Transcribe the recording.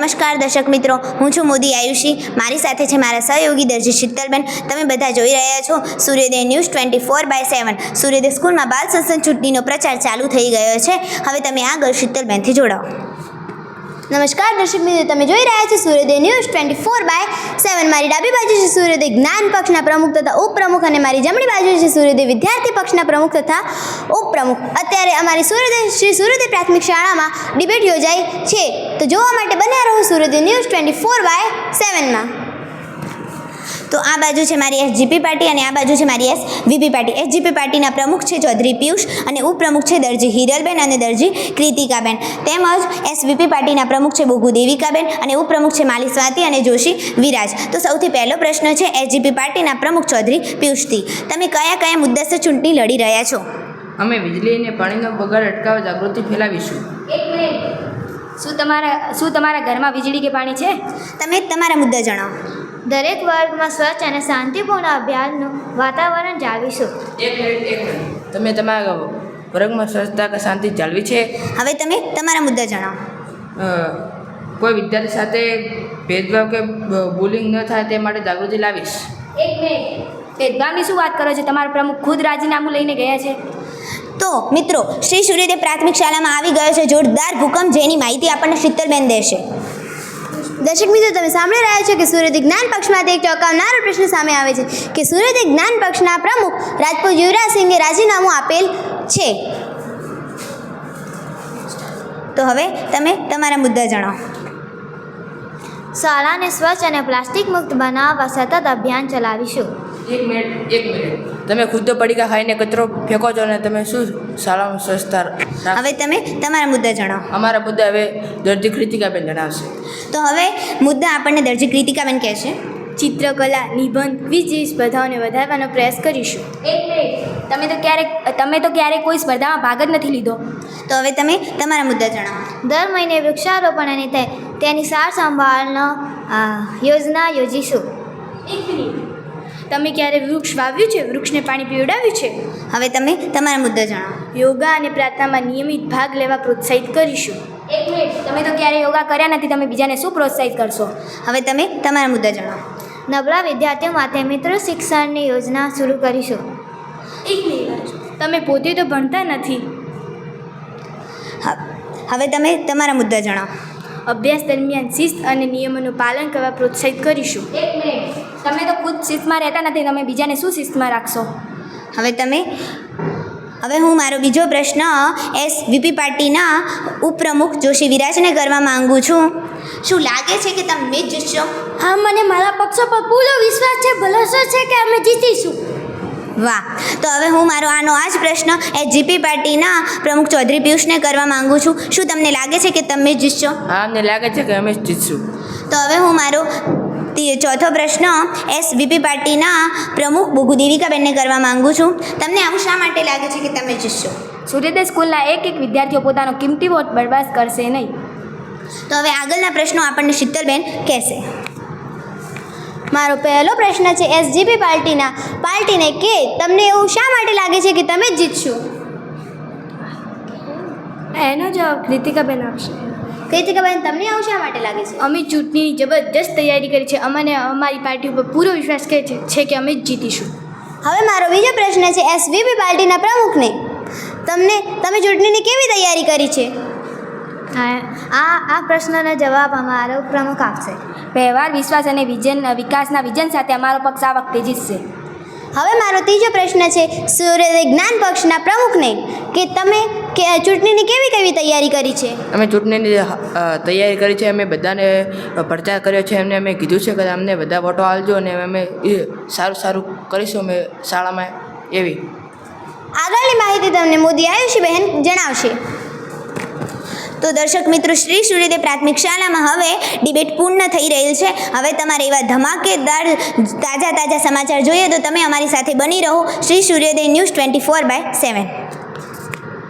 નમસ્કાર દર્શક મિત્રો, હું છું મોદી આયુષી. મારી સાથે છે મારા સહયોગી દરજી શીતલબેન. તમે બધા જોઈ રહ્યા છો સૂર્યોદય ન્યૂઝ 24/7. સૂર્યોદય સ્કૂલમાં બાલ સંસદ ચૂંટણીનો પ્રચાર ચાલુ થઈ ગયો છે. હવે તમે આગળ શીતલબેનથી જોડાઓ. નમસ્કાર દર્શક મિત્રો, તમે જોઈ રહ્યા છો સૂર્યોદય ન્યૂઝ 24/7. મારી ડાબી બાજુ છે સૂર્યોદય જ્ઞાન પક્ષના પ્રમુખ તથા ઉપપ્રમુખ અને મારી જમણી બાજુ છે સૂર્યોદય વિદ્યાર્થી પક્ષના પ્રમુખ તથા ઉપપ્રમુખ. અત્યારે અમારી શ્રી સૂર્યોદય પ્રાથમિક શાળામાં ડિબેટ યોજાઈ છે, તો જોવા માટે બન્યા રહો સૂર્યોદય ન્યૂઝ 24/7માં. તો આ બાજુ છે મારી એસજીપી પાર્ટી અને આ બાજુ છે મારી એસવીપી પાર્ટી. એસજીપી પાર્ટીના પ્રમુખ છે ચૌધરી પિયુષ અને ઉપપ્રમુખ છે દરજી હિરલબેન અને દરજી કૃતિકાબેન. તેમજ એસવીપી પાર્ટીના પ્રમુખ છે બોગુ દેવિકાબેન અને ઉપપ્રમુખ છે માલી સ્વાતિ અને જોશી વિરાજ. તો સૌથી પહેલો પ્રશ્ન છે એસજીપી પાર્ટીના પ્રમુખ ચૌધરી પિયુષથી. તમે કયા કયા મુદ્દાસર ચૂંટણી લડી રહ્યા છો? અમે વીજળી અને પાણીનો બગાડ અટકાવવા જાગૃતિ ફેલાવીશું. એક મિનિટ, શું તમારા ઘરમાં વીજળી કે પાણી છે? તમે તમારા મુદ્દા જણાવો. દરેક વર્ગમાં સ્વચ્છ અને શાંતિપૂર્ણ અભ્યાસનું વાતાવરણ જાળવીશું. એક મિનિટ. તમે તમારા વર્ગમાં સ્વચ્છતા કે શાંતિ જાળવી છે? હવે તમે તમારા મુદ્દા જણાવો. કોઈ વિદ્યાર્થી સાથે ભેદભાવ કે બુલિંગ ન થાય તે માટે જાગૃતિ લાવીશ. એક મિનિટ, ભેદભાવની શું વાત કરો છો? તમારા પ્રમુખ ખુદ રાજીનામું લઈને ગયા છે. તો મિત્રો, શ્રી સૂર્યોદય પ્રાથમિક શાળામાં આવી ગયો છે જોરદાર ભૂકંપ, જેની માહિતી આપણને શીતલબેન દેશે. દર્શક મિત્રો, તમે સાંભળી રહ્યા છો કે સૂર્યોદય જ્ઞાન પક્ષમાંથી એક ચોંકાવનારો પ્રશ્ન સામે આવે છે કે સૂર્યોદય જ્ઞાન પક્ષના પ્રમુખ રાજપૂત યુવરાજસિંહે રાજીનામું આપેલ છે. તો હવે તમે તમારા મુદ્દા જણાવો. શાળાને સ્વચ્છ અને પ્લાસ્ટિક મુક્ત બનાવવા સતત અભિયાન ચલાવીશું. એક મિનિટ. તમે ખુદ પડીકા ખાઈને કચરો ફેંકો છો અને તમે શું શાળામાં સ્વચ્છતા હવે તમે તમારા મુદ્દા જણાવો. અમારા મુદ્દા હવે દરજી કૃતિકાબેન જણાવશે. તો હવે મુદ્દા આપણને દરજી કૃતિકાબેન કહેશે. ચિત્રકલા, નિબંધ, ક્વિઝ જેવી સ્પર્ધાઓને વધારવાનો પ્રયાસ કરીશું. એક મિનિટ, તમે તો ક્યારેય કોઈ સ્પર્ધામાં ભાગ જ નથી લીધો. તો હવે તમે તમારા મુદ્દા જણાવો. દર મહિને વૃક્ષારોપણ અને તેની સાર સંભાળનો યોજના યોજીશું. એક મિનિટ, તમે ક્યારે વૃક્ષ વાવ્યું છે? વૃક્ષને પાણી પીવડાવ્યું છે? હવે તમે તમારા મુદ્દા જણાવો. યોગા અને પ્રાર્થનામાં નિયમિત ભાગ લેવા પ્રોત્સાહિત કરીશું. એક મિનિટ, તમે તો ક્યારે યોગા કર્યા નથી, તમે બીજાને શું પ્રોત્સાહિત કરશો? હવે તમે તમારા મુદ્દા જણાવો. નબળા વિદ્યાર્થીઓ માટે મિત્ર શિક્ષણની યોજના શરૂ કરીશું. એક મિનિટ, તમે પોતે તો ભણતા નથી. હવે તમે તમારા મુદ્દા જણાવો. અભ્યાસ દરમિયાન શિસ્ત અને નિયમોનું પાલન કરવા પ્રોત્સાહિત કરીશું. એક મિનિટ, તમે તો ખુદ શિસ્તમાં રહેતા નથી, તમે બીજાને શું શિસ્તમાં રાખશો? હવે હું મારો બીજો પ્રશ્ન એસવીપી પાર્ટીના ઉપપ્રમુખ જોશી વિરાજને કરવા માંગુ છું. શું લાગે છે કે તમે જીતશો? હા, મને મારા પક્ષ પર પૂરો વિશ્વાસ છે, ભરોસો છે કે અમે જીતીશું. વાહ. તો હવે હું મારો આ જ પ્રશ્ન એસજીપી પાર્ટીના પ્રમુખ ચૌધરી પિયુષને કરવા માંગુ છું. શું તમને લાગે છે કે તમે જીતશો? હા, અમને લાગે છે કે અમે જીતશું. તો હવે હું મારો ચોથો પ્રશ્ન એસવીપી પાર્ટીના પ્રમુખ બોગુ દેવિકાબેનને કરવા માંગુ છું. તમને આવું શા માટે લાગે છે કે તમે જીતશો? સૂર્યોદય સ્કૂલના એક વિદ્યાર્થીઓ પોતાનો કિંમતી વોટ બરબાદ કરશે નહીં. તો હવે આગળના પ્રશ્નો આપણને શીતલબેન કહેશે. મારો પહેલો પ્રશ્ન છે એસજીપી પાર્ટીને કે તમને એવું શા માટે લાગે છે કે તમે જ જીતશો? એનો જવાબ કૃતિકાબેન આપશે. કૃતિકાબેન, તમને આવું શા માટે લાગે છે? અમે ચૂંટણીની જબરદસ્ત તૈયારી કરી છે. અમને અમારી પાર્ટી ઉપર પૂરો વિશ્વાસ છે કે અમે જ જીતીશું. હવે મારો બીજો પ્રશ્ન છે એસવીપી પાર્ટીના પ્રમુખને. તમે ચૂંટણીની કેવી તૈયારી કરી છે? આ પ્રશ્નનો જવાબ અમારો પ્રમુખ આપશે. વ્યવહાર, વિશ્વાસ અને વિકાસના વિઝન સાથે અમારો પક્ષ આ વખતે જીતશે. હવે મારો ત્રીજો પ્રશ્ન છે સૂર્યોદય જ્ઞાન પક્ષના પ્રમુખને કે તમે ચૂંટણીની કેવી તૈયારી કરી છે? અમે ચૂંટણીની તૈયારી કરી છે. અમે બધાને પ્રચાર કર્યો છે. અમે કીધું છે કે અમને બધા વોટો આપજો અને અમે સારું કરીશું અમે શાળામાં. એવી આગળની માહિતી તમને મોદી આયુષી બહેન જણાવશે. તો દર્શક મિત્રો, શ્રી સૂર્યોદય પ્રાથમિક શાળામાં હવે ડિબેટ પૂર્ણ થઈ રહેલ છે. હવે તમારે એવા ધમાકેદાર તાજા સમાચાર જોઈએ તો તમે અમારી સાથે બની રહો શ્રી સૂર્યોદય ન્યૂઝ 24/7.